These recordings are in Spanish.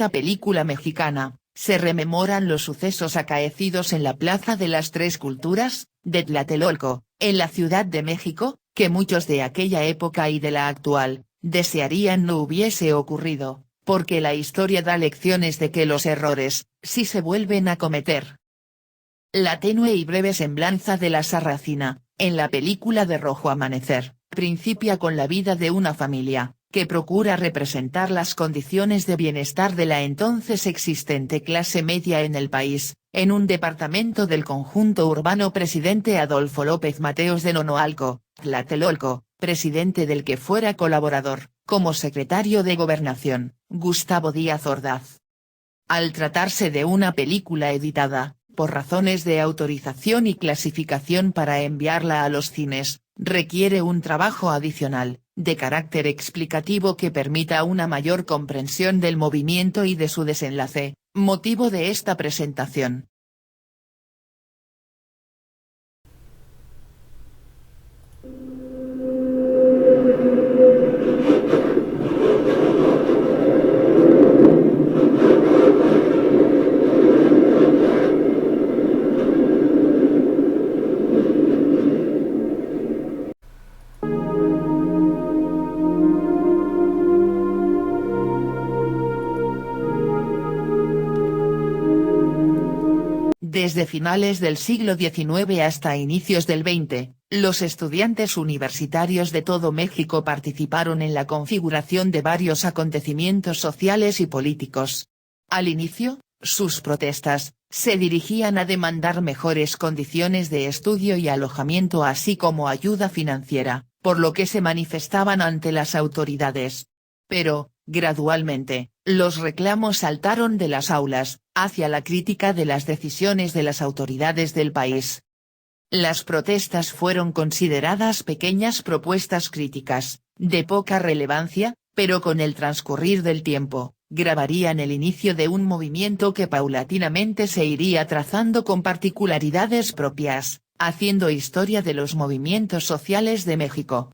esta película mexicana, se rememoran los sucesos acaecidos en la Plaza de las Tres Culturas, de Tlatelolco, en la Ciudad de México, que muchos de aquella época y de la actual, desearían no hubiese ocurrido, porque la historia da lecciones de que los errores, sí se vuelven a cometer. La tenue y breve semblanza de la Sarracina, en la película de Rojo Amanecer, principia con la vida de una familia, que procura representar las condiciones de bienestar de la entonces existente clase media en el país, en un departamento del conjunto urbano Presidente Adolfo López Mateos de Nonoalco, Tlatelolco, presidente del que fuera colaborador, como secretario de Gobernación, Gustavo Díaz Ordaz. Al tratarse de una película editada, por razones de autorización y clasificación para enviarla a los cines, requiere un trabajo adicional, de carácter explicativo que permita una mayor comprensión del movimiento y de su desenlace, motivo de esta presentación. Desde finales del siglo XIX hasta inicios del XX, los estudiantes universitarios de todo México participaron en la configuración de varios acontecimientos sociales y políticos. Al inicio, sus protestas, se dirigían a demandar mejores condiciones de estudio y alojamiento así como ayuda financiera, por lo que se manifestaban ante las autoridades. Pero, gradualmente, los reclamos saltaron de las aulas, hacia la crítica de las decisiones de las autoridades del país. Las protestas fueron consideradas pequeñas propuestas críticas, de poca relevancia, pero con el transcurrir del tiempo, grabarían el inicio de un movimiento que paulatinamente se iría trazando con particularidades propias, haciendo historia de los movimientos sociales de México.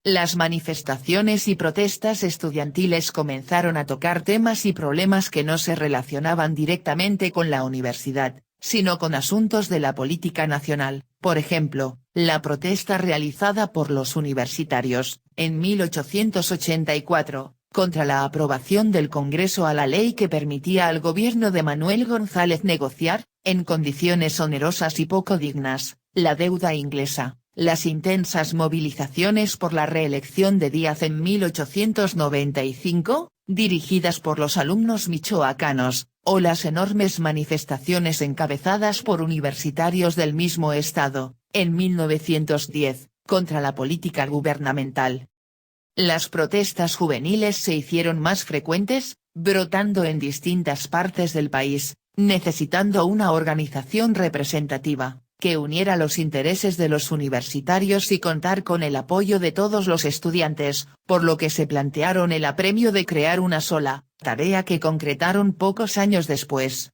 Las manifestaciones y protestas estudiantiles comenzaron a tocar temas y problemas que no se relacionaban directamente con la universidad, sino con asuntos de la política nacional, por ejemplo, la protesta realizada por los universitarios, en 1884, contra la aprobación del Congreso a la ley que permitía al gobierno de Manuel González negociar, en condiciones onerosas y poco dignas, la deuda inglesa. Las intensas movilizaciones por la reelección de Díaz en 1895, dirigidas por los alumnos michoacanos, o las enormes manifestaciones encabezadas por universitarios del mismo estado, en 1910, contra la política gubernamental. Las protestas juveniles se hicieron más frecuentes, brotando en distintas partes del país, necesitando una organización representativa que uniera los intereses de los universitarios y contar con el apoyo de todos los estudiantes, por lo que se plantearon el apremio de crear una sola, tarea que concretaron pocos años después.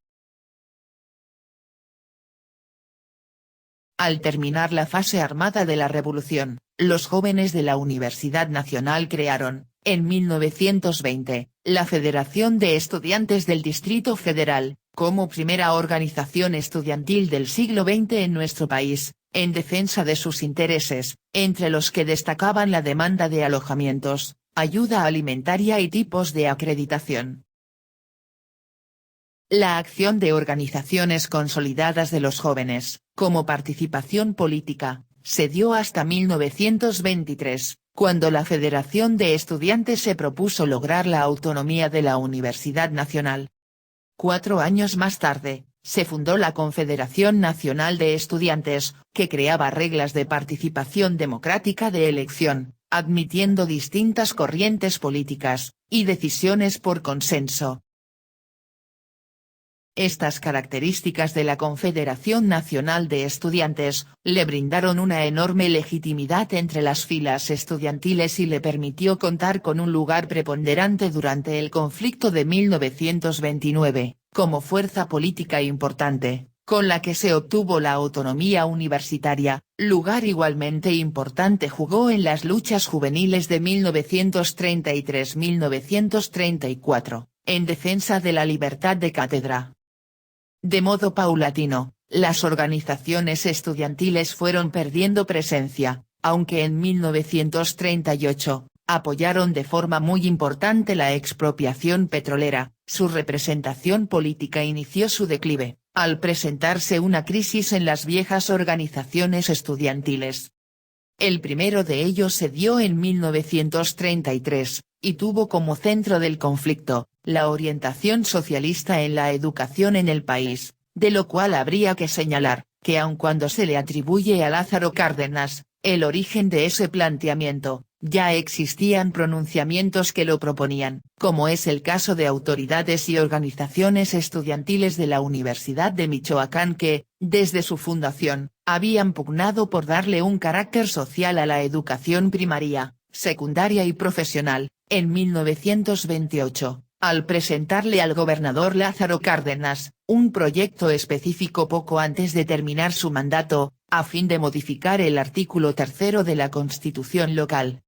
Al terminar la fase armada de la revolución, los jóvenes de la Universidad Nacional crearon, en 1920, la Federación de Estudiantes del Distrito Federal, como primera organización estudiantil del siglo XX en nuestro país, en defensa de sus intereses, entre los que destacaban la demanda de alojamientos, ayuda alimentaria y tipos de acreditación. La acción de organizaciones consolidadas de los jóvenes, como participación política, se dio hasta 1923, cuando la Federación de Estudiantes se propuso lograr la autonomía de la Universidad Nacional. 4 años más tarde, se fundó la Confederación Nacional de Estudiantes, que creaba reglas de participación democrática de elección, admitiendo distintas corrientes políticas, y decisiones por consenso. Estas características de la Confederación Nacional de Estudiantes, le brindaron una enorme legitimidad entre las filas estudiantiles y le permitió contar con un lugar preponderante durante el conflicto de 1929, como fuerza política importante, con la que se obtuvo la autonomía universitaria, lugar igualmente importante jugó en las luchas juveniles de 1933-1934. en defensa de la libertad de cátedra. De modo paulatino, las organizaciones estudiantiles fueron perdiendo presencia, aunque en 1938, apoyaron de forma muy importante la expropiación petrolera, su representación política inició su declive, al presentarse una crisis en las viejas organizaciones estudiantiles. El primero de ellos se dio en 1933, y tuvo como centro del conflicto, la orientación socialista en la educación en el país, de lo cual habría que señalar, que aun cuando se le atribuye a Lázaro Cárdenas, el origen de ese planteamiento, ya existían pronunciamientos que lo proponían, como es el caso de autoridades y organizaciones estudiantiles de la Universidad de Michoacán que, desde su fundación, habían pugnado por darle un carácter social a la educación primaria, secundaria y profesional. En 1928, al presentarle al gobernador Lázaro Cárdenas, un proyecto específico poco antes de terminar su mandato, a fin de modificar el artículo 3 de la Constitución local.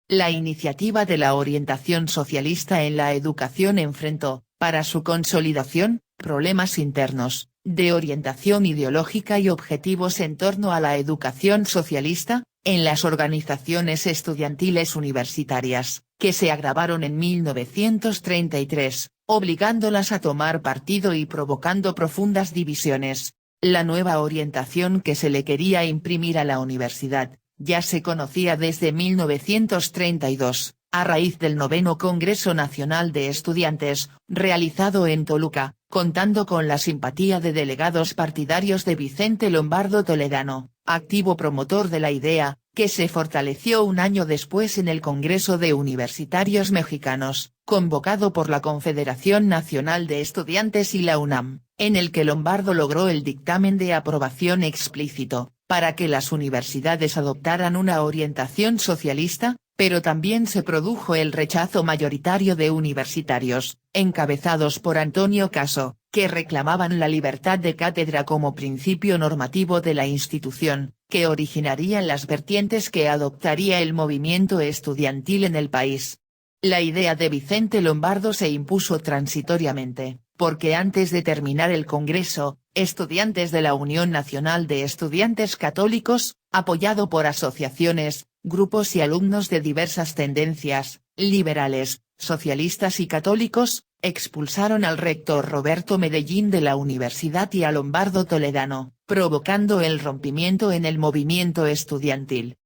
La iniciativa de la orientación socialista en la educación enfrentó, para su consolidación, problemas internos, de orientación ideológica y objetivos en torno a la educación socialista, en las organizaciones estudiantiles universitarias, que se agravaron en 1933, obligándolas a tomar partido y provocando profundas divisiones. La nueva orientación que se le quería imprimir a la universidad, ya se conocía desde 1932, a raíz del 9º Congreso Nacional de Estudiantes, realizado en Toluca, contando con la simpatía de delegados partidarios de Vicente Lombardo Toledano, activo promotor de la idea, que se fortaleció un año después en el Congreso de Universitarios Mexicanos, convocado por la Confederación Nacional de Estudiantes y la UNAM, en el que Lombardo logró el dictamen de aprobación explícito, para que las universidades adoptaran una orientación socialista, pero también se produjo el rechazo mayoritario de universitarios, encabezados por Antonio Caso, que reclamaban la libertad de cátedra como principio normativo de la institución, que originarían las vertientes que adoptaría el movimiento estudiantil en el país. La idea de Vicente Lombardo se impuso transitoriamente, porque antes de terminar el Congreso, estudiantes de la Unión Nacional de Estudiantes Católicos, apoyado por asociaciones, grupos y alumnos de diversas tendencias, liberales, socialistas y católicos, expulsaron al rector Roberto Medellín de la universidad y a Lombardo Toledano, provocando el rompimiento en el movimiento estudiantil.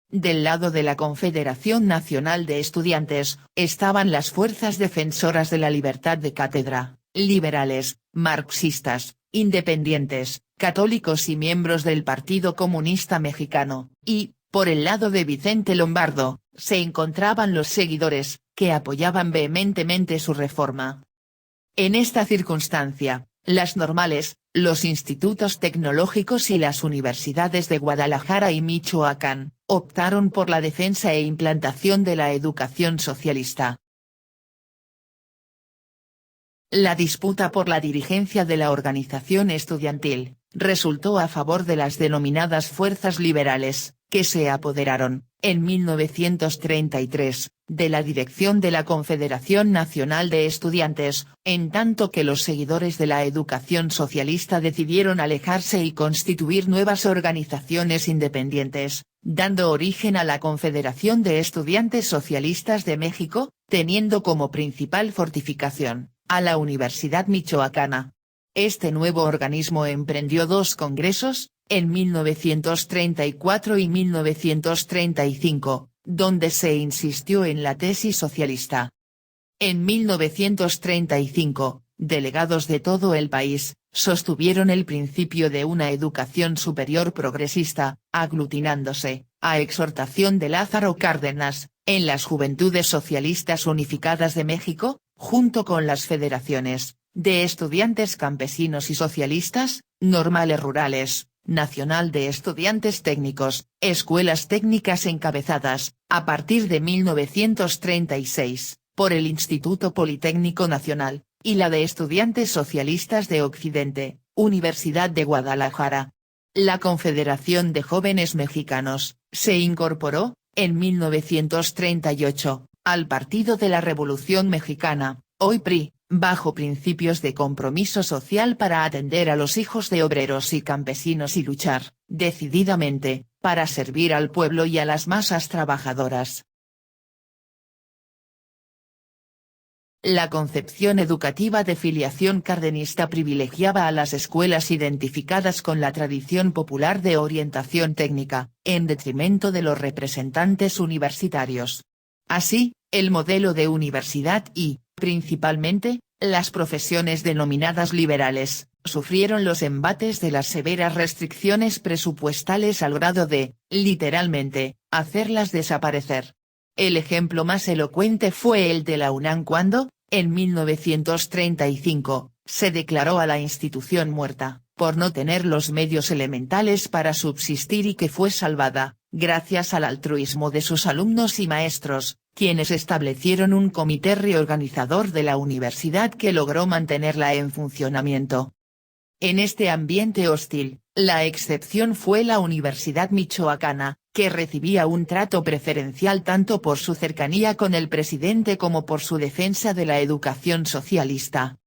Del lado de la Confederación Nacional de Estudiantes, estaban las fuerzas defensoras de la libertad de cátedra, liberales, marxistas, independientes, católicos y miembros del Partido Comunista Mexicano, y, por el lado de Vicente Lombardo, se encontraban los seguidores, que apoyaban vehementemente su reforma. En esta circunstancia, las normales, los institutos tecnológicos y las universidades de Guadalajara y Michoacán, optaron por la defensa e implantación de la educación socialista. La disputa por la dirigencia de la organización estudiantil, resultó a favor de las denominadas fuerzas liberales, que se apoderaron, en 1933, de la dirección de la Confederación Nacional de Estudiantes, en tanto que los seguidores de la educación socialista decidieron alejarse y constituir nuevas organizaciones independientes, dando origen a la Confederación de Estudiantes Socialistas de México, teniendo como principal fortificación, a la Universidad Michoacana. Este nuevo organismo emprendió dos congresos, en 1934 y 1935, donde se insistió en la tesis socialista. En 1935, delegados de todo el país, sostuvieron el principio de una educación superior progresista, aglutinándose, a exhortación de Lázaro Cárdenas, en las Juventudes Socialistas Unificadas de México, junto con las federaciones, de estudiantes campesinos y socialistas, normales rurales, Nacional de Estudiantes Técnicos, escuelas técnicas encabezadas, a partir de 1936, por el Instituto Politécnico Nacional, y la de Estudiantes Socialistas de Occidente, Universidad de Guadalajara. La Confederación de Jóvenes Mexicanos, se incorporó, en 1938, al Partido de la Revolución Mexicana, hoy PRI, bajo principios de compromiso social para atender a los hijos de obreros y campesinos y luchar, decididamente, para servir al pueblo y a las masas trabajadoras. La concepción educativa de filiación cardenista privilegiaba a las escuelas identificadas con la tradición popular de orientación técnica, en detrimento de los representantes universitarios. Así, el modelo de universidad y, principalmente, las profesiones denominadas liberales, sufrieron los embates de las severas restricciones presupuestales al grado de, literalmente, hacerlas desaparecer. El ejemplo más elocuente fue el de la UNAM cuando, en 1935, se declaró a la institución muerta, por no tener los medios elementales para subsistir y que fue salvada, gracias al altruismo de sus alumnos y maestros, quienes establecieron un comité reorganizador de la universidad que logró mantenerla en funcionamiento. En este ambiente hostil, la excepción fue la Universidad Michoacana, que recibía un trato preferencial tanto por su cercanía con el presidente como por su defensa de la educación socialista.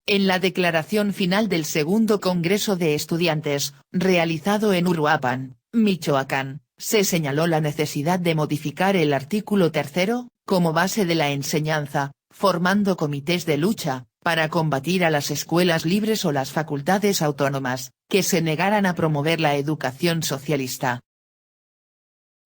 En la declaración final del Segundo Congreso de Estudiantes, realizado en Uruapan, Michoacán, se señaló la necesidad de modificar el artículo 3, como base de la enseñanza, formando comités de lucha, para combatir a las escuelas libres o las facultades autónomas, que se negaran a promover la educación socialista.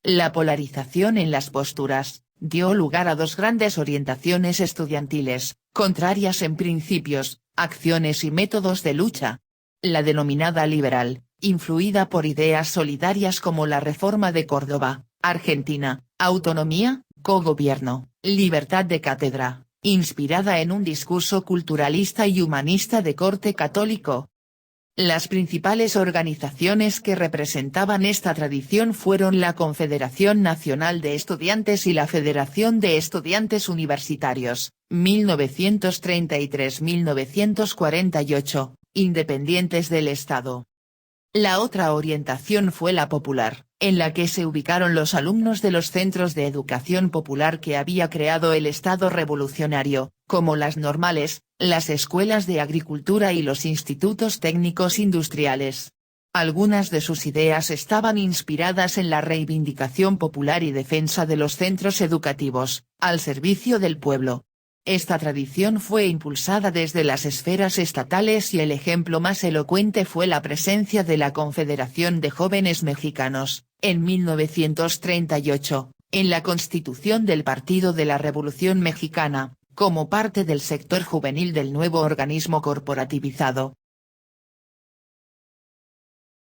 La polarización en las posturas, dio lugar a dos grandes orientaciones estudiantiles, contrarias en principios, acciones y métodos de lucha. La denominada liberal, influida por ideas solidarias como la Reforma de Córdoba, Argentina, autonomía, cogobierno, libertad de cátedra, inspirada en un discurso culturalista y humanista de corte católico. Las principales organizaciones que representaban esta tradición fueron la Confederación Nacional de Estudiantes y la Federación de Estudiantes Universitarios, 1933-1948, independientes del Estado. La otra orientación fue la popular, en la que se ubicaron los alumnos de los centros de educación popular que había creado el Estado revolucionario, como las normales, las escuelas de agricultura y los institutos técnicos industriales. Algunas de sus ideas estaban inspiradas en la reivindicación popular y defensa de los centros educativos, al servicio del pueblo. Esta tradición fue impulsada desde las esferas estatales y el ejemplo más elocuente fue la presencia de la Confederación de Jóvenes Mexicanos, en 1938, en la constitución del Partido de la Revolución Mexicana, como parte del sector juvenil del nuevo organismo corporativizado.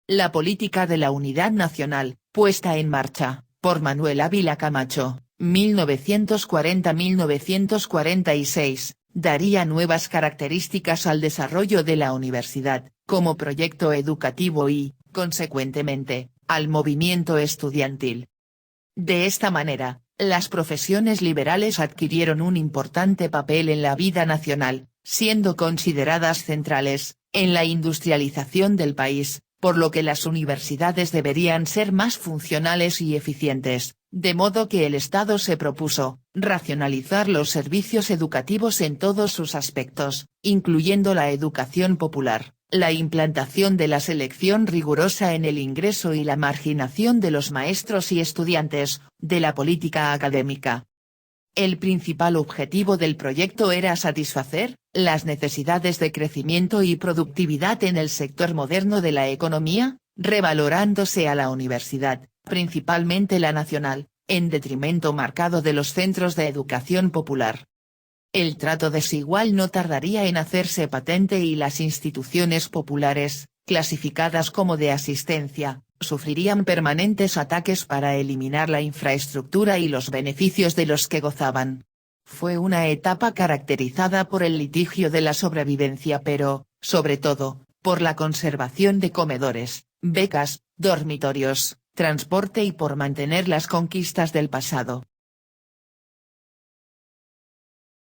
La política de la unidad nacional, puesta en marcha, por Manuel Ávila Camacho, 1940-1946, daría nuevas características al desarrollo de la universidad, como proyecto educativo y, consecuentemente, al movimiento estudiantil. De esta manera, las profesiones liberales adquirieron un importante papel en la vida nacional, siendo consideradas centrales, en la industrialización del país, por lo que las universidades deberían ser más funcionales y eficientes, de modo que el Estado se propuso, racionalizar los servicios educativos en todos sus aspectos, incluyendo la educación popular, la implantación de la selección rigurosa en el ingreso y la marginación de los maestros y estudiantes, de la política académica. El principal objetivo del proyecto era satisfacer las necesidades de crecimiento y productividad en el sector moderno de la economía, revalorándose a la universidad, principalmente la nacional, en detrimento marcado de los centros de educación popular. El trato desigual no tardaría en hacerse patente y las instituciones populares, clasificadas como de asistencia, sufrirían permanentes ataques para eliminar la infraestructura y los beneficios de los que gozaban. Fue una etapa caracterizada por el litigio de la sobrevivencia pero, sobre todo, por la conservación de comedores, becas, dormitorios, transporte y por mantener las conquistas del pasado.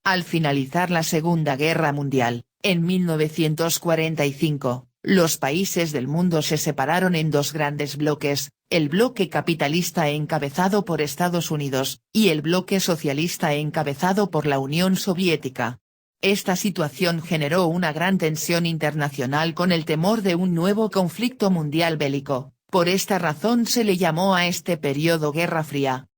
Al finalizar la Segunda Guerra Mundial, en 1945, los países del mundo se separaron en dos grandes bloques, el bloque capitalista encabezado por Estados Unidos, y el bloque socialista encabezado por la Unión Soviética. Esta situación generó una gran tensión internacional con el temor de un nuevo conflicto mundial bélico, por esta razón se le llamó a este periodo Guerra Fría.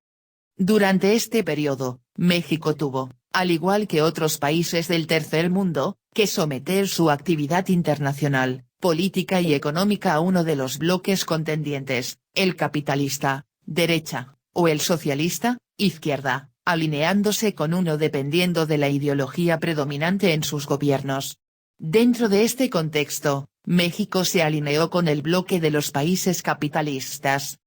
Durante este periodo, México tuvo, al igual que otros países del tercer mundo, que someter su actividad internacional, política y económica a uno de los bloques contendientes, el capitalista, derecha, o el socialista, izquierda, alineándose con uno dependiendo de la ideología predominante en sus gobiernos. Dentro de este contexto, México se alineó con el bloque de los países capitalistas.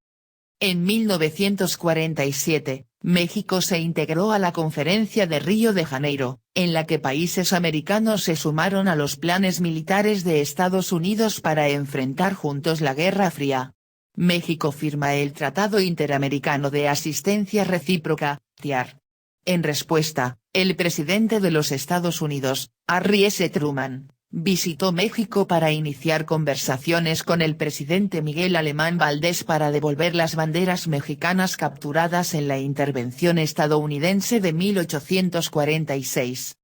En 1947, México se integró a la Conferencia de Río de Janeiro, en la que países americanos se sumaron a los planes militares de Estados Unidos para enfrentar juntos la Guerra Fría. México firma el Tratado Interamericano de Asistencia Recíproca, TIAR. En respuesta, el presidente de los Estados Unidos, Harry S. Truman, visitó México para iniciar conversaciones con el presidente Miguel Alemán Valdés para devolver las banderas mexicanas capturadas en la intervención estadounidense de 1846.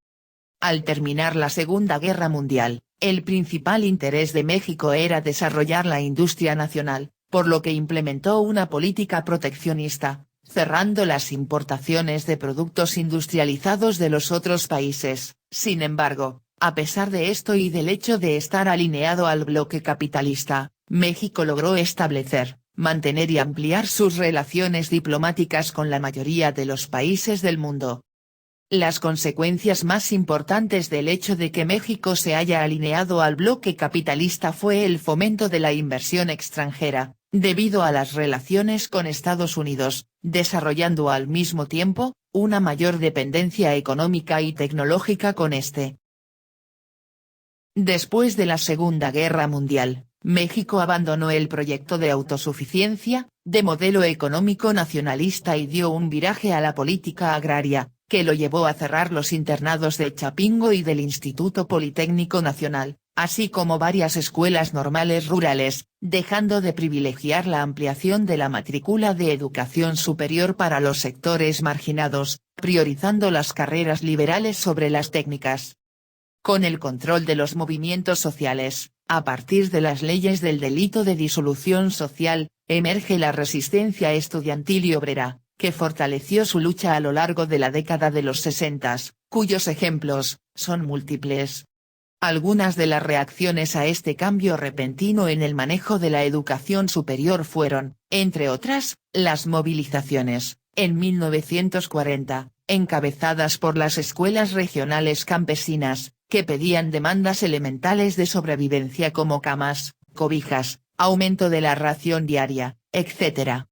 Al terminar la Segunda Guerra Mundial, el principal interés de México era desarrollar la industria nacional, por lo que implementó una política proteccionista, cerrando las importaciones de productos industrializados de los otros países. Sin embargo, a pesar de esto y del hecho de estar alineado al bloque capitalista, México logró establecer, mantener y ampliar sus relaciones diplomáticas con la mayoría de los países del mundo. Las consecuencias más importantes del hecho de que México se haya alineado al bloque capitalista fue el fomento de la inversión extranjera, debido a las relaciones con Estados Unidos, desarrollando al mismo tiempo, una mayor dependencia económica y tecnológica con este. Después de la Segunda Guerra Mundial, México abandonó el proyecto de autosuficiencia, de modelo económico nacionalista y dio un viraje a la política agraria, que lo llevó a cerrar los internados de Chapingo y del Instituto Politécnico Nacional, así como varias escuelas normales rurales, dejando de privilegiar la ampliación de la matrícula de educación superior para los sectores marginados, priorizando las carreras liberales sobre las técnicas. Con el control de los movimientos sociales, a partir de las leyes del delito de disolución social, emerge la resistencia estudiantil y obrera, que fortaleció su lucha a lo largo de la década de los 60, cuyos ejemplos son múltiples. Algunas de las reacciones a este cambio repentino en el manejo de la educación superior fueron, entre otras, las movilizaciones, en 1940, encabezadas por las escuelas regionales campesinas, que pedían demandas elementales de sobrevivencia como camas, cobijas, aumento de la ración diaria, etc.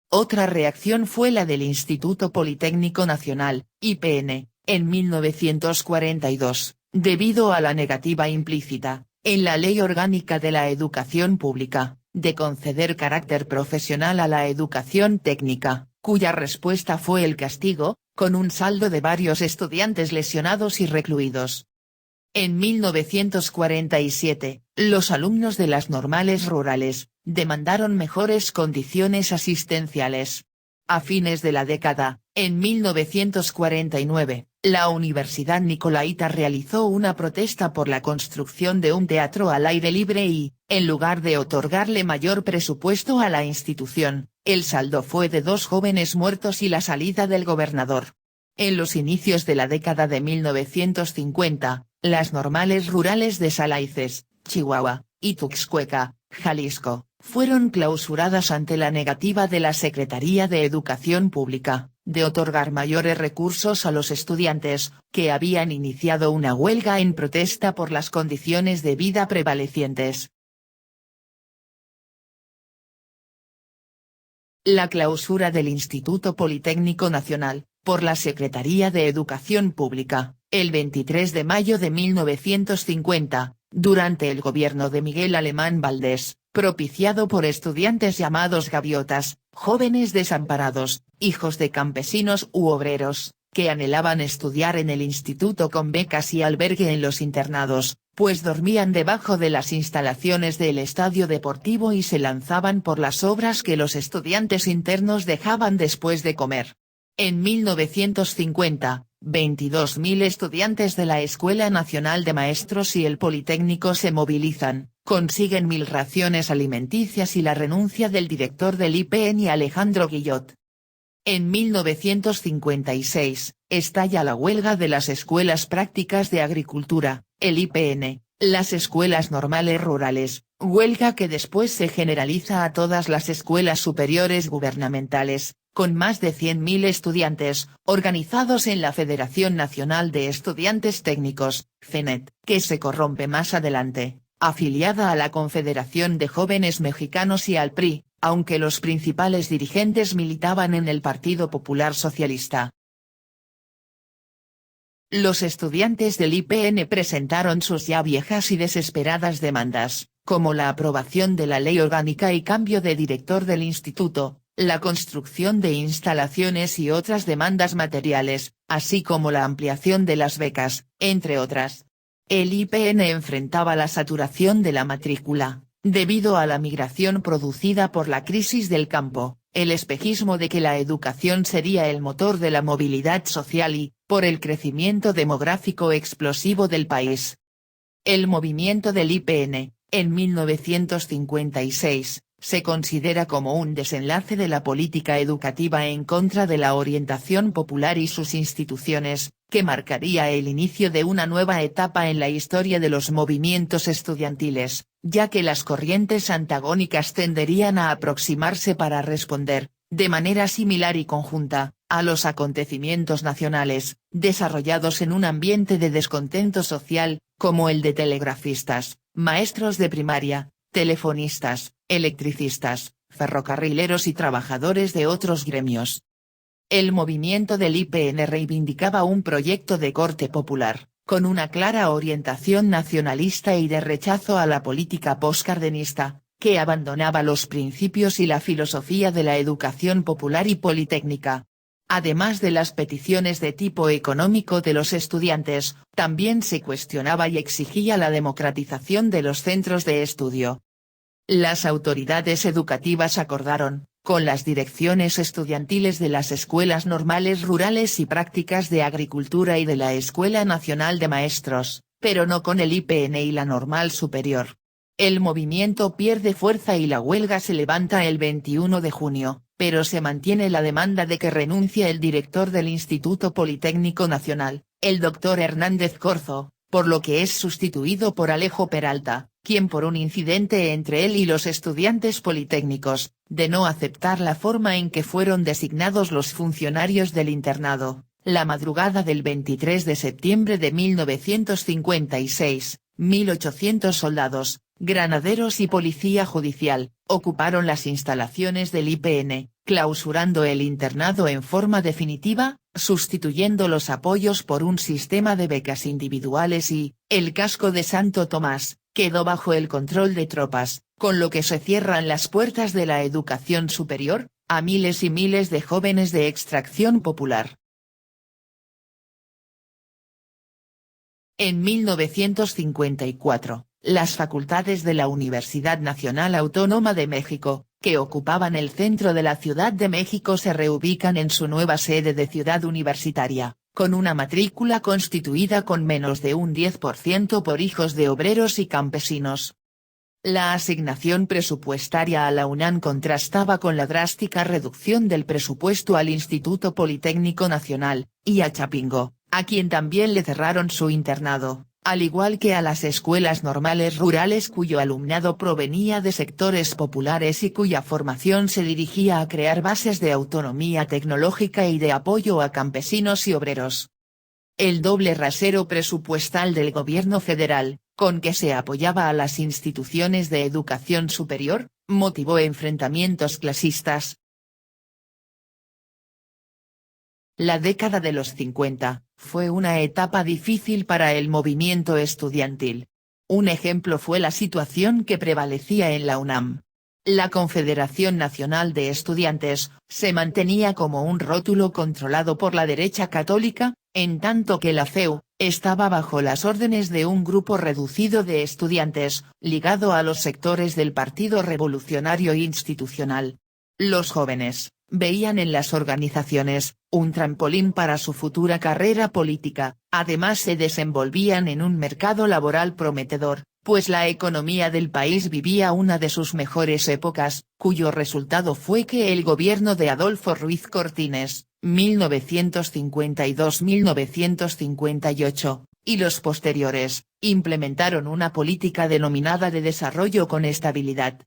Otra reacción fue la del Instituto Politécnico Nacional, IPN, en 1942, debido a la negativa implícita, en la Ley Orgánica de la Educación Pública, de conceder carácter profesional a la educación técnica, cuya respuesta fue el castigo, con un saldo de varios estudiantes lesionados y recluidos. En 1947, los alumnos de las normales rurales, demandaron mejores condiciones asistenciales. A fines de la década, en 1949, la Universidad Nicolaita realizó una protesta por la construcción de un teatro al aire libre y, en lugar de otorgarle mayor presupuesto a la institución, el saldo fue de 2 jóvenes muertos y la salida del gobernador. En los inicios de la década de 1950, las normales rurales de Salaices, Chihuahua, y Tuxcueca, Jalisco, fueron clausuradas ante la negativa de la Secretaría de Educación Pública, de otorgar mayores recursos a los estudiantes, que habían iniciado una huelga en protesta por las condiciones de vida prevalecientes. La clausura del Instituto Politécnico Nacional, por la Secretaría de Educación Pública, el 23 de mayo de 1950, durante el gobierno de Miguel Alemán Valdés, propiciado por estudiantes llamados gaviotas, jóvenes desamparados, hijos de campesinos u obreros, que anhelaban estudiar en el instituto con becas y albergue en los internados, pues dormían debajo de las instalaciones del estadio deportivo y se lanzaban por las obras que los estudiantes internos dejaban después de comer. En 1950, 22.000 estudiantes de la Escuela Nacional de Maestros y el Politécnico se movilizan, consiguen 1.000 raciones alimenticias y la renuncia del director del IPN Alejandro Guillot. En 1956, estalla la huelga de las Escuelas Prácticas de Agricultura, el IPN, las escuelas normales rurales, huelga que después se generaliza a todas las escuelas superiores gubernamentales, con más de 100.000 estudiantes, organizados en la Federación Nacional de Estudiantes Técnicos, FENET, que se corrompe más adelante, afiliada a la Confederación de Jóvenes Mexicanos y al PRI, aunque los principales dirigentes militaban en el Partido Popular Socialista. Los estudiantes del IPN presentaron sus ya viejas y desesperadas demandas, como la aprobación de la ley orgánica y cambio de director del instituto, la construcción de instalaciones y otras demandas materiales, así como la ampliación de las becas, entre otras. El IPN enfrentaba la saturación de la matrícula, debido a la migración producida por la crisis del campo, el espejismo de que la educación sería el motor de la movilidad social y, por el crecimiento demográfico explosivo del país. El movimiento del IPN, en 1956, se considera como un desenlace de la política educativa en contra de la orientación popular y sus instituciones, que marcaría el inicio de una nueva etapa en la historia de los movimientos estudiantiles, ya que las corrientes antagónicas tenderían a aproximarse para responder, de manera similar y conjunta, a los acontecimientos nacionales, desarrollados en un ambiente de descontento social, como el de telegrafistas, maestros de primaria, telefonistas, electricistas, ferrocarrileros y trabajadores de otros gremios. El movimiento del IPN reivindicaba un proyecto de corte popular, con una clara orientación nacionalista y de rechazo a la política poscardenista, que abandonaba los principios y la filosofía de la educación popular y politécnica. Además de las peticiones de tipo económico de los estudiantes, también se cuestionaba y exigía la democratización de los centros de estudio. Las autoridades educativas acordaron, con las direcciones estudiantiles de las escuelas normales rurales y prácticas de agricultura y de la Escuela Nacional de Maestros, pero no con el IPN y la Normal Superior. El movimiento pierde fuerza y la huelga se levanta el 21 de junio, pero se mantiene la demanda de que renuncie el director del Instituto Politécnico Nacional, el doctor Hernández Corzo, por lo que es sustituido por Alejo Peralta, quien por un incidente entre él y los estudiantes politécnicos, de no aceptar la forma en que fueron designados los funcionarios del internado, la madrugada del 23 de septiembre de 1956, 1.800 soldados, granaderos y policía judicial, ocuparon las instalaciones del IPN, clausurando el internado en forma definitiva, sustituyendo los apoyos por un sistema de becas individuales y, el casco de Santo Tomás, quedó bajo el control de tropas, con lo que se cierran las puertas de la educación superior, a miles y miles de jóvenes de extracción popular. En 1954, las facultades de la Universidad Nacional Autónoma de México, que ocupaban el centro de la Ciudad de México, se reubican en su nueva sede de Ciudad Universitaria, con una matrícula constituida con menos de un 10% por hijos de obreros y campesinos. La asignación presupuestaria a la UNAM contrastaba con la drástica reducción del presupuesto al Instituto Politécnico Nacional, y a Chapingo, a quien también le cerraron su internado, al igual que a las escuelas normales rurales cuyo alumnado provenía de sectores populares y cuya formación se dirigía a crear bases de autonomía tecnológica y de apoyo a campesinos y obreros. El doble rasero presupuestal del gobierno federal, con que se apoyaba a las instituciones de educación superior, motivó enfrentamientos clasistas. La década de los 50, fue una etapa difícil para el movimiento estudiantil. Un ejemplo fue la situación que prevalecía en la UNAM. La Confederación Nacional de Estudiantes se mantenía como un rótulo controlado por la derecha católica, en tanto que la CEU estaba bajo las órdenes de un grupo reducido de estudiantes, ligado a los sectores del Partido Revolucionario Institucional. Los jóvenes veían en las organizaciones un trampolín para su futura carrera política, además se desenvolvían en un mercado laboral prometedor, pues la economía del país vivía una de sus mejores épocas, cuyo resultado fue que el gobierno de Adolfo Ruiz Cortines, 1952-1958, y los posteriores, implementaron una política denominada de desarrollo con estabilidad.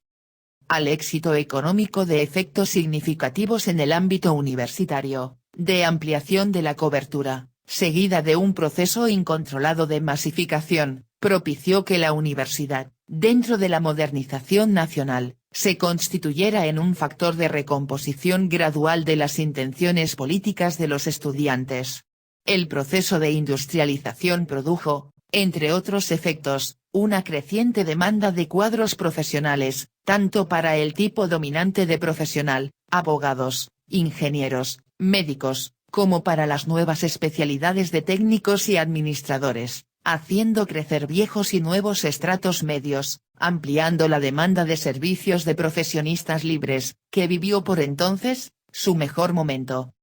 Al éxito económico de efectos significativos en el ámbito universitario, de ampliación de la cobertura, seguida de un proceso incontrolado de masificación, propició que la universidad, dentro de la modernización nacional, se constituyera en un factor de recomposición gradual de las intenciones políticas de los estudiantes. El proceso de industrialización produjo, entre otros efectos, una creciente demanda de cuadros profesionales, tanto para el tipo dominante de profesional, abogados, ingenieros, médicos, como para las nuevas especialidades de técnicos y administradores, haciendo crecer viejos y nuevos estratos medios, ampliando la demanda de servicios de profesionistas libres, que vivió por entonces su mejor momento.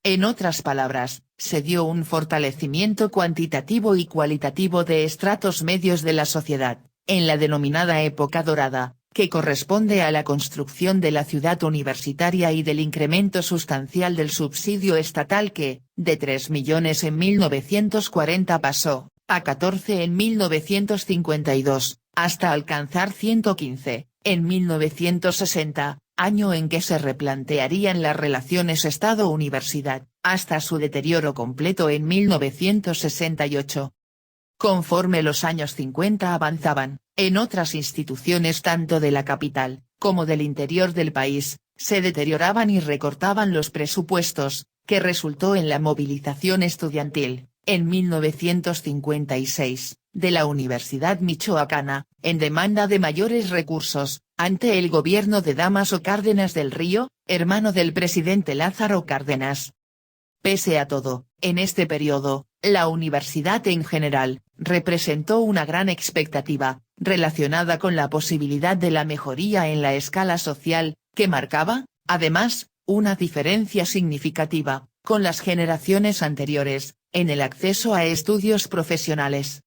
En otras palabras, se dio un fortalecimiento cuantitativo y cualitativo de estratos medios de la sociedad, en la denominada época dorada, que corresponde a la construcción de la ciudad universitaria y del incremento sustancial del subsidio estatal que, de 3 millones en 1940 pasó, a 14 en 1952, hasta alcanzar 115, en 1960, año en que se replantearían las relaciones Estado-Universidad, hasta su deterioro completo en 1968. Conforme los años 50 avanzaban, en otras instituciones tanto de la capital, como del interior del país, se deterioraban y recortaban los presupuestos, que resultó en la movilización estudiantil, en 1956, de la Universidad Michoacana, en demanda de mayores recursos, ante el gobierno de Dámaso Cárdenas del Río, hermano del presidente Lázaro Cárdenas. Pese a todo, en este periodo, la universidad en general, representó una gran expectativa, relacionada con la posibilidad de la mejoría en la escala social, que marcaba, además, una diferencia significativa, con las generaciones anteriores, en el acceso a estudios profesionales.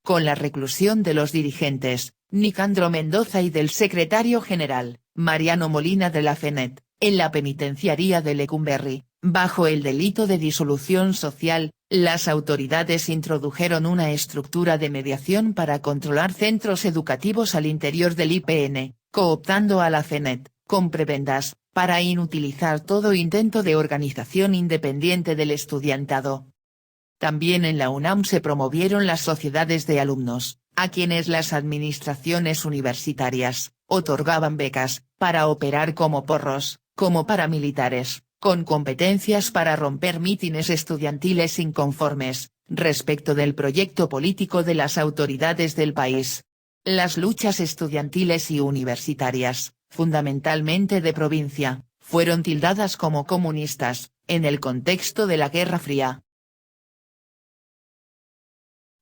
Con la reclusión de los dirigentes, Nicandro Mendoza y del secretario general, Mariano Molina de la FENET, en la penitenciaría de Lecumberri, bajo el delito de disolución social, las autoridades introdujeron una estructura de mediación para controlar centros educativos al interior del IPN, cooptando a la FENET, con prebendas, para inutilizar todo intento de organización independiente del estudiantado. También en la UNAM se promovieron las sociedades de alumnos, a quienes las administraciones universitarias otorgaban becas, para operar como porros, como paramilitares, con competencias para romper mítines estudiantiles inconformes, respecto del proyecto político de las autoridades del país. Las luchas estudiantiles y universitarias, fundamentalmente de provincia, fueron tildadas como comunistas, en el contexto de la Guerra Fría.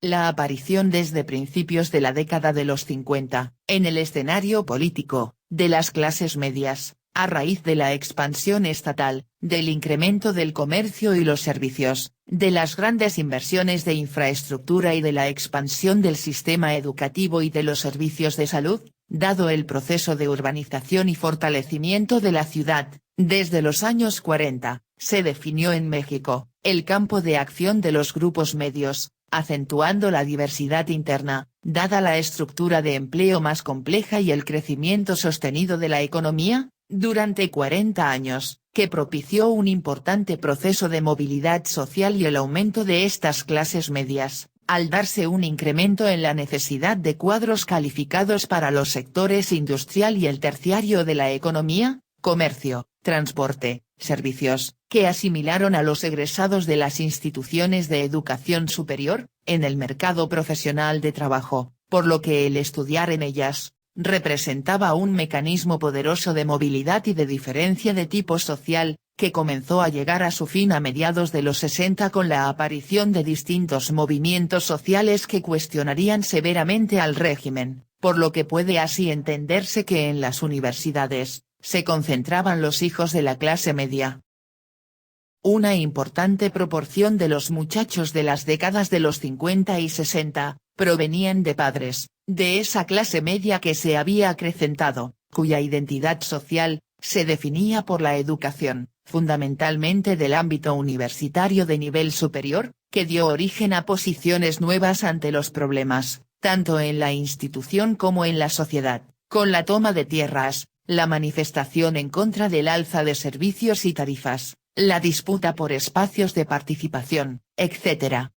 La aparición desde principios de la década de los 50, en el escenario político, de las clases medias, a raíz de la expansión estatal, del incremento del comercio y los servicios, de las grandes inversiones de infraestructura y de la expansión del sistema educativo y de los servicios de salud, dado el proceso de urbanización y fortalecimiento de la ciudad, desde los años 40, se definió en México, el campo de acción de los grupos medios, acentuando la diversidad interna, dada la estructura de empleo más compleja y el crecimiento sostenido de la economía, durante 40 años, que propició un importante proceso de movilidad social y el aumento de estas clases medias, al darse un incremento en la necesidad de cuadros calificados para los sectores industrial y el terciario de la economía, comercio, transporte, servicios, que asimilaron a los egresados de las instituciones de educación superior, en el mercado profesional de trabajo, por lo que el estudiar en ellas, representaba un mecanismo poderoso de movilidad y de diferencia de tipo social, que comenzó a llegar a su fin a mediados de los 60 con la aparición de distintos movimientos sociales que cuestionarían severamente al régimen, por lo que puede así entenderse que en las universidades, se concentraban los hijos de la clase media. Una importante proporción de los muchachos de las décadas de los 50 y 60, provenían de padres, de esa clase media que se había acrecentado, cuya identidad social, se definía por la educación, fundamentalmente del ámbito universitario de nivel superior, que dio origen a posiciones nuevas ante los problemas, tanto en la institución como en la sociedad, con la toma de tierras, la manifestación en contra del alza de servicios y tarifas, la disputa por espacios de participación, etc.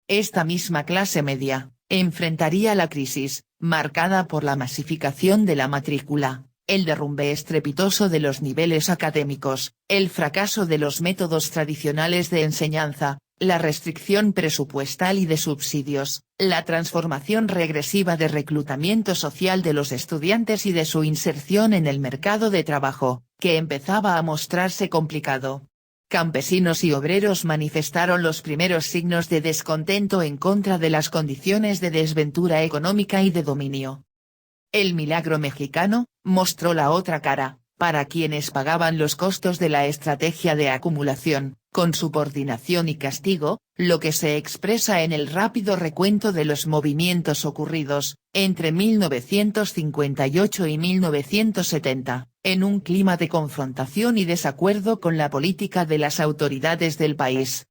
Esta misma clase media, enfrentaría la crisis, marcada por la masificación de la matrícula, el derrumbe estrepitoso de los niveles académicos, el fracaso de los métodos tradicionales de enseñanza, la restricción presupuestal y de subsidios, la transformación regresiva de reclutamiento social de los estudiantes y de su inserción en el mercado de trabajo, que empezaba a mostrarse complicado. Campesinos y obreros manifestaron los primeros signos de descontento en contra de las condiciones de desventura económica y de dominio. El milagro mexicano, mostró la otra cara, para quienes pagaban los costos de la estrategia de acumulación, con subordinación y castigo, lo que se expresa en el rápido recuento de los movimientos ocurridos, entre 1958 y 1970, en un clima de confrontación y desacuerdo con la política de las autoridades del país.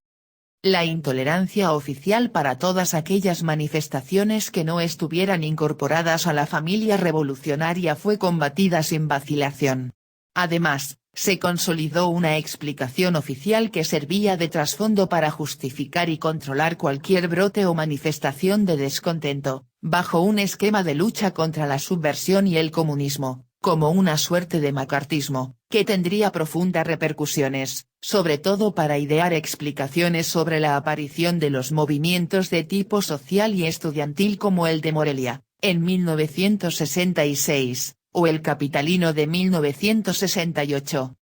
La intolerancia oficial para todas aquellas manifestaciones que no estuvieran incorporadas a la familia revolucionaria fue combatida sin vacilación. Además, se consolidó una explicación oficial que servía de trasfondo para justificar y controlar cualquier brote o manifestación de descontento, bajo un esquema de lucha contra la subversión y el comunismo, como una suerte de macartismo, que tendría profundas repercusiones, sobre todo para idear explicaciones sobre la aparición de los movimientos de tipo social y estudiantil como el de Morelia, en 1966, o el capitalino de 1968.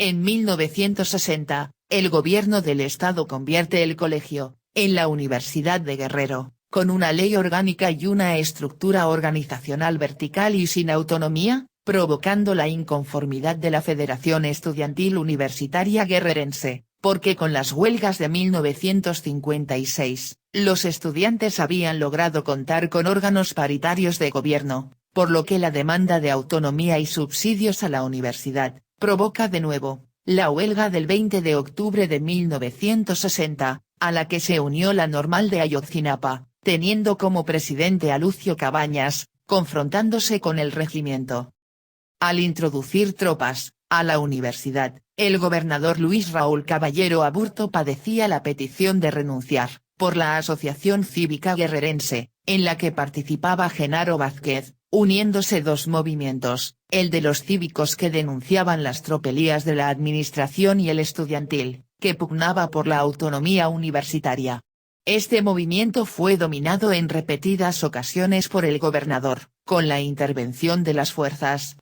En 1960, el gobierno del estado convierte el colegio, en la Universidad de Guerrero, con una ley orgánica y una estructura organizacional vertical y sin autonomía, provocando la inconformidad de la Federación Estudiantil Universitaria Guerrerense, porque con las huelgas de 1956, los estudiantes habían logrado contar con órganos paritarios de gobierno, por lo que la demanda de autonomía y subsidios a la universidad, provoca de nuevo, la huelga del 20 de octubre de 1960, a la que se unió la Normal de Ayotzinapa, teniendo como presidente a Lucio Cabañas, confrontándose con el regimiento. Al introducir tropas, a la universidad, el gobernador Luis Raúl Caballero Aburto padecía la petición de renunciar, por la Asociación Cívica Guerrerense, en la que participaba Genaro Vázquez, uniéndose dos movimientos, el de los cívicos que denunciaban las tropelías de la administración y el estudiantil, que pugnaba por la autonomía universitaria. Este movimiento fue dominado en repetidas ocasiones por el gobernador, con la intervención de las fuerzas.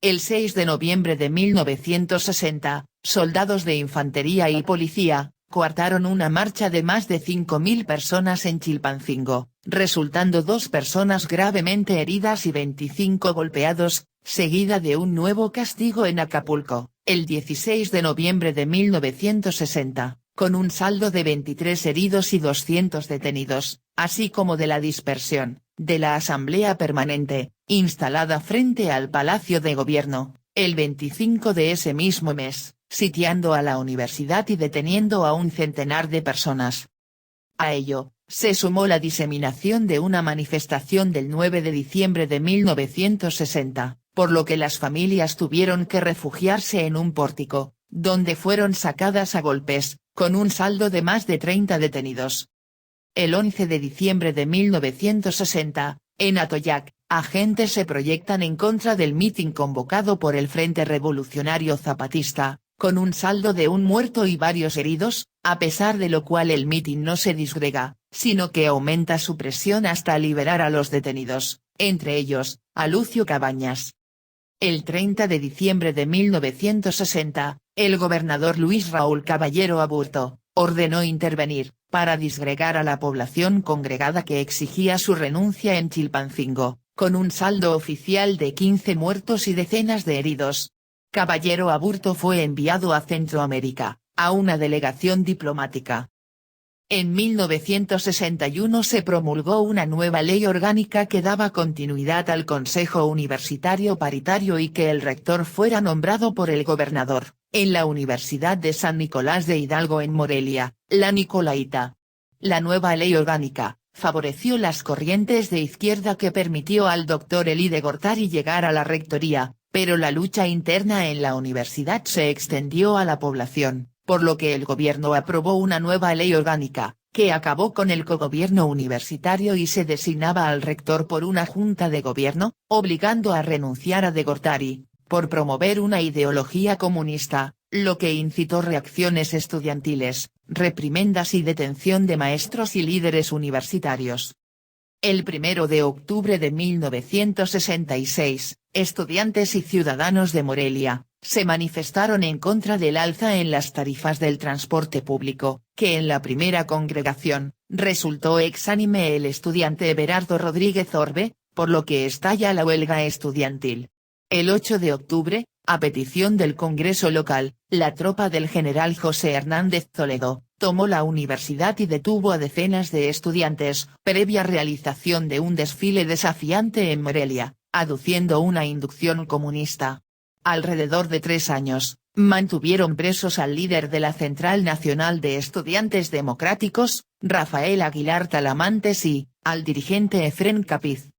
El 6 de noviembre de 1960, soldados de infantería y policía, coartaron una marcha de más de 5.000 personas en Chilpancingo, resultando 2 personas gravemente heridas y 25 golpeados, seguida de un nuevo castigo en Acapulco, el 16 de noviembre de 1960, con un saldo de 23 heridos y 200 detenidos, así como de la dispersión de la Asamblea Permanente, instalada frente al Palacio de Gobierno, el 25 de ese mismo mes, sitiando a la universidad y deteniendo a un centenar de personas. A ello, se sumó la diseminación de una manifestación del 9 de diciembre de 1960, por lo que las familias tuvieron que refugiarse en un pórtico, donde fueron sacadas a golpes, con un saldo de más de 30 detenidos. El 11 de diciembre de 1960, en Atoyac, agentes se proyectan en contra del mitin convocado por el Frente Revolucionario Zapatista, con un saldo de un muerto y varios heridos, a pesar de lo cual el mitin no se disgrega, sino que aumenta su presión hasta liberar a los detenidos, entre ellos, a Lucio Cabañas. El 30 de diciembre de 1960, el gobernador Luis Raúl Caballero Aburto, ordenó intervenir, para disgregar a la población congregada que exigía su renuncia en Chilpancingo, con un saldo oficial de 15 muertos y decenas de heridos. Caballero Aburto fue enviado a Centroamérica, a una delegación diplomática. En 1961 se promulgó una nueva ley orgánica que daba continuidad al Consejo Universitario Paritario y que el rector fuera nombrado por el gobernador, en la Universidad de San Nicolás de Hidalgo en Morelia, la Nicolaita. La nueva ley orgánica favoreció las corrientes de izquierda que permitió al doctor Elí de Gortari llegar a la rectoría, pero la lucha interna en la universidad se extendió a la población, por lo que el gobierno aprobó una nueva ley orgánica, que acabó con el cogobierno universitario y se designaba al rector por una junta de gobierno, obligando a renunciar a de Gortari, por promover una ideología comunista, lo que incitó reacciones estudiantiles, reprimendas y detención de maestros y líderes universitarios. El 1 de octubre de 1966, estudiantes y ciudadanos de Morelia, se manifestaron en contra del alza en las tarifas del transporte público, que en la primera congregación, resultó exánime el estudiante Everardo Rodríguez Orbe, por lo que estalla la huelga estudiantil. El 8 de octubre, a petición del Congreso local, la tropa del general José Hernández Toledo, tomó la universidad y detuvo a decenas de estudiantes, previa realización de un desfile desafiante en Morelia, aduciendo una inducción comunista. Alrededor de 3 años, mantuvieron presos al líder de la Central Nacional de Estudiantes Democráticos, Rafael Aguilar Talamantes y, al dirigente Efrén Capiz.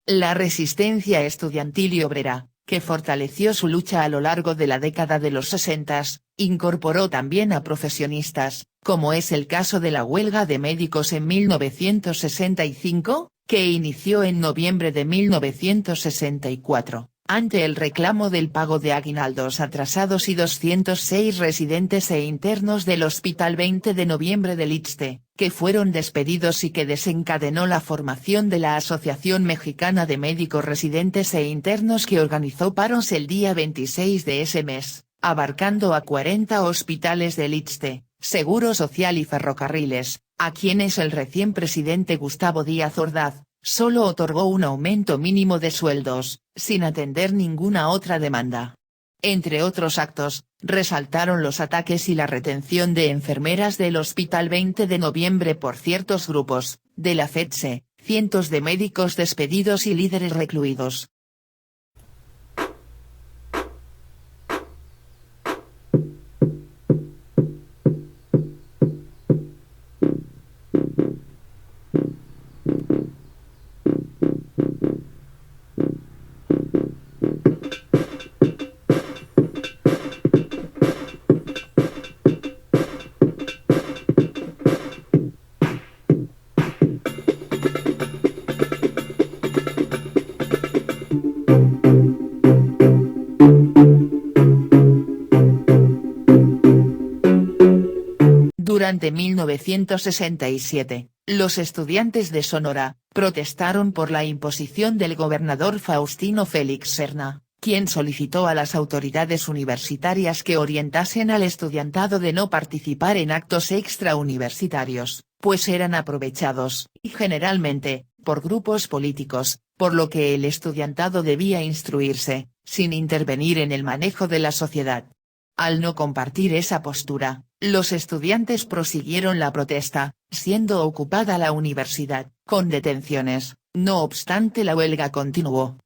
La resistencia estudiantil y obrera, que fortaleció su lucha a lo largo de la década de los 60, incorporó también a profesionistas, como es el caso de la huelga de médicos en 1965, que inició en noviembre de 1964, ante el reclamo del pago de aguinaldos atrasados y 206 residentes e internos del Hospital 20 de Noviembre del ISSSTE, que fueron despedidos y que desencadenó la formación de la Asociación Mexicana de Médicos Residentes e Internos, que organizó paros el día 26 de ese mes, abarcando a 40 hospitales del ISSSTE, Seguro Social y Ferrocarriles, a quienes el recién presidente Gustavo Díaz Ordaz solo otorgó un aumento mínimo de sueldos, sin atender ninguna otra demanda. Entre otros actos, resaltaron los ataques y la retención de enfermeras del Hospital 20 de Noviembre por ciertos grupos, de la FETSE, cientos de médicos despedidos y líderes recluidos. Durante 1967, los estudiantes de Sonora, protestaron por la imposición del gobernador Faustino Félix Serna, quien solicitó a las autoridades universitarias que orientasen al estudiantado de no participar en actos extrauniversitarios, pues eran aprovechados, y generalmente, por grupos políticos, por lo que el estudiantado debía instruirse, sin intervenir en el manejo de la sociedad. Al no compartir esa postura, los estudiantes prosiguieron la protesta, siendo ocupada la universidad, con detenciones, no obstante la huelga continuó.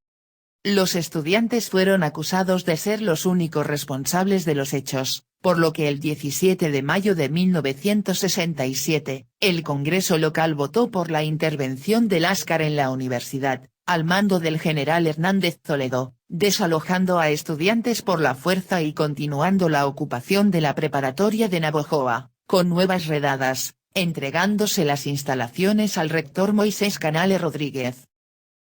Los estudiantes fueron acusados de ser los únicos responsables de los hechos, por lo que el 17 de mayo de 1967, el Congreso local votó por la intervención del Áscar en la universidad, al mando del general Hernández Toledo, desalojando a estudiantes por la fuerza y continuando la ocupación de la preparatoria de Navojoa, con nuevas redadas, entregándose las instalaciones al rector Moisés Canale Rodríguez.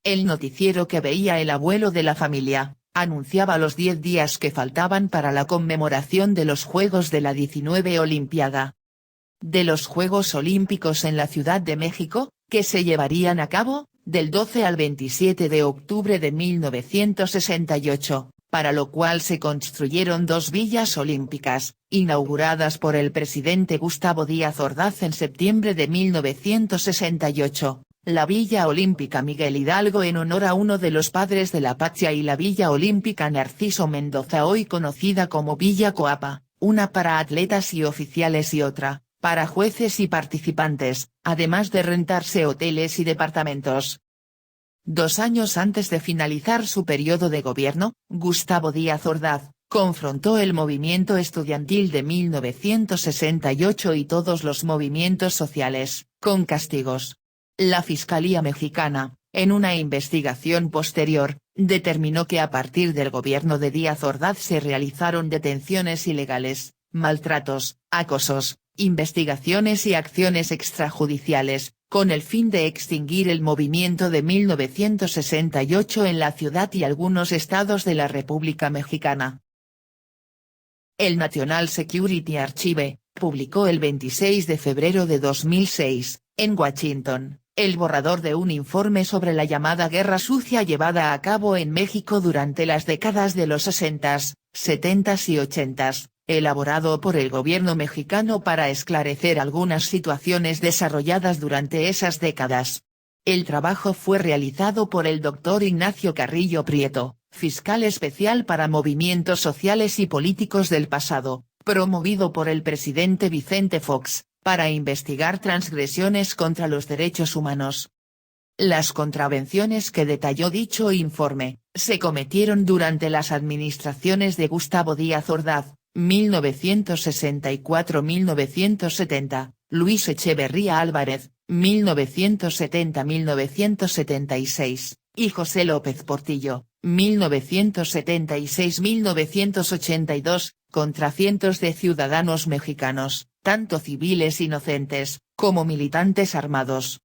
El noticiero que veía el abuelo de la familia, anunciaba los 10 días que faltaban para la conmemoración de los Juegos de la 19 Olimpiada. De los Juegos Olímpicos en la Ciudad de México, que se llevarían a cabo, del 12 al 27 de octubre de 1968, para lo cual se construyeron 2 villas olímpicas, inauguradas por el presidente Gustavo Díaz Ordaz en septiembre de 1968. La Villa Olímpica Miguel Hidalgo en honor a uno de los padres de la patria y la Villa Olímpica Narciso Mendoza hoy conocida como Villa Coapa, una para atletas y oficiales y otra, para jueces y participantes, además de rentarse hoteles y departamentos. 2 años antes de finalizar su periodo de gobierno, Gustavo Díaz Ordaz, confrontó el movimiento estudiantil de 1968 y todos los movimientos sociales, con castigos. La Fiscalía mexicana, en una investigación posterior, determinó que a partir del gobierno de Díaz Ordaz se realizaron detenciones ilegales, maltratos, acosos, investigaciones y acciones extrajudiciales, con el fin de extinguir el movimiento de 1968 en la ciudad y algunos estados de la República Mexicana. El National Security Archive, publicó el 26 de febrero de 2006, en Washington, el borrador de un informe sobre la llamada Guerra Sucia llevada a cabo en México durante las décadas de los 60s, 70s y 80s, elaborado por el gobierno mexicano para esclarecer algunas situaciones desarrolladas durante esas décadas. El trabajo fue realizado por el Dr. Ignacio Carrillo Prieto, fiscal especial para movimientos sociales y políticos del pasado, promovido por el presidente Vicente Fox, para investigar transgresiones contra los derechos humanos. Las contravenciones que detalló dicho informe, se cometieron durante las administraciones de Gustavo Díaz Ordaz, 1964-1970, Luis Echeverría Álvarez, 1970-1976, y José López Portillo, 1976-1982, contra cientos de ciudadanos mexicanos, tanto civiles inocentes, como militantes armados.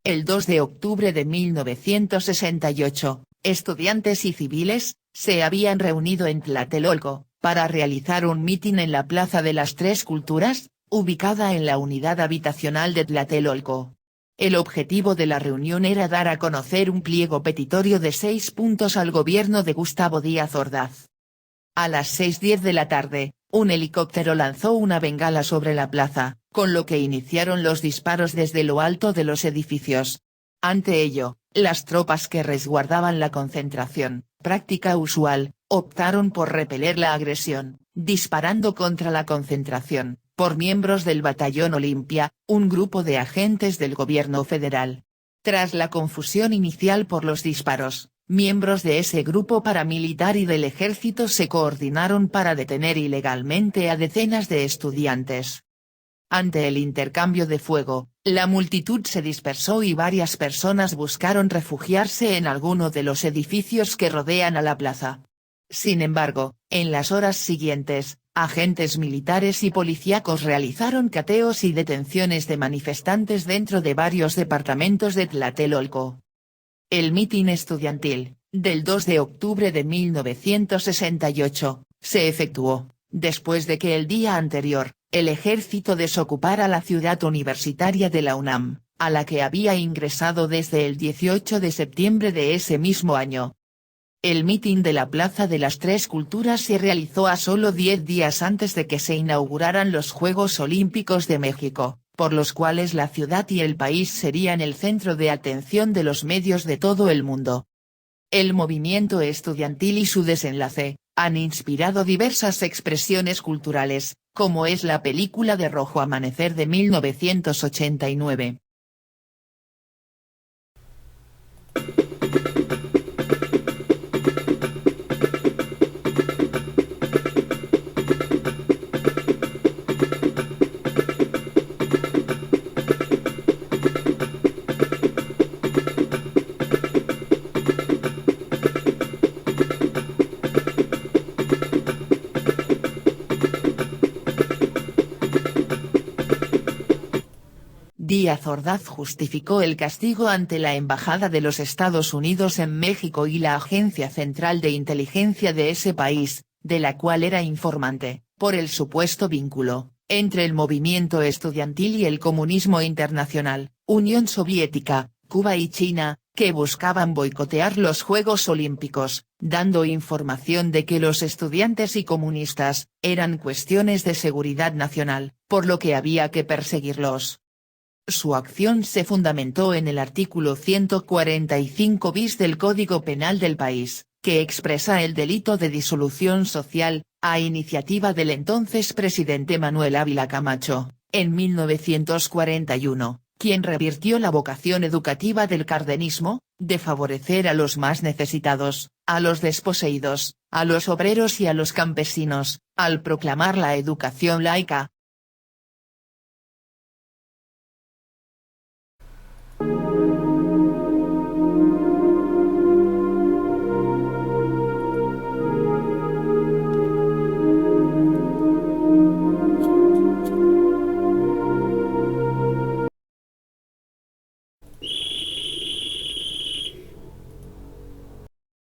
El 2 de octubre de 1968, estudiantes y civiles, se habían reunido en Tlatelolco, para realizar un mitin en la Plaza de las Tres Culturas, ubicada en la unidad habitacional de Tlatelolco. El objetivo de la reunión era dar a conocer un pliego petitorio de 6 puntos al gobierno de Gustavo Díaz Ordaz. A las 6:10 de la tarde, un helicóptero lanzó una bengala sobre la plaza, con lo que iniciaron los disparos desde lo alto de los edificios. Ante ello, las tropas que resguardaban la concentración, práctica usual, optaron por repeler la agresión, disparando contra la concentración, por miembros del Batallón Olimpia, un grupo de agentes del gobierno federal. Tras la confusión inicial por los disparos, miembros de ese grupo paramilitar y del ejército se coordinaron para detener ilegalmente a decenas de estudiantes. Ante el intercambio de fuego, la multitud se dispersó y varias personas buscaron refugiarse en alguno de los edificios que rodean a la plaza. Sin embargo, en las horas siguientes, agentes militares y policíacos realizaron cateos y detenciones de manifestantes dentro de varios departamentos de Tlatelolco. El mitin estudiantil, del 2 de octubre de 1968, se efectuó, después de que el día anterior, el ejército desocupara la ciudad universitaria de la UNAM, a la que había ingresado desde el 18 de septiembre de ese mismo año. El mitin de la Plaza de las Tres Culturas se realizó a solo 10 días antes de que se inauguraran los Juegos Olímpicos de México, por los cuales la ciudad y el país serían el centro de atención de los medios de todo el mundo. El movimiento estudiantil y su desenlace, han inspirado diversas expresiones culturales, como es la película de Rojo Amanecer de 1989. Díaz Ordaz justificó el castigo ante la Embajada de los Estados Unidos en México y la Agencia Central de Inteligencia de ese país, de la cual era informante, por el supuesto vínculo entre el movimiento estudiantil y el comunismo internacional, Unión Soviética, Cuba y China, que buscaban boicotear los Juegos Olímpicos, dando información de que los estudiantes y comunistas eran cuestiones de seguridad nacional, por lo que había que perseguirlos. Su acción se fundamentó en el artículo 145 bis del Código Penal del país, que expresa el delito de disolución social, a iniciativa del entonces presidente Manuel Ávila Camacho, en 1941, quien revirtió la vocación educativa del cardenismo, de favorecer a los más necesitados, a los desposeídos, a los obreros y a los campesinos, al proclamar la educación laica,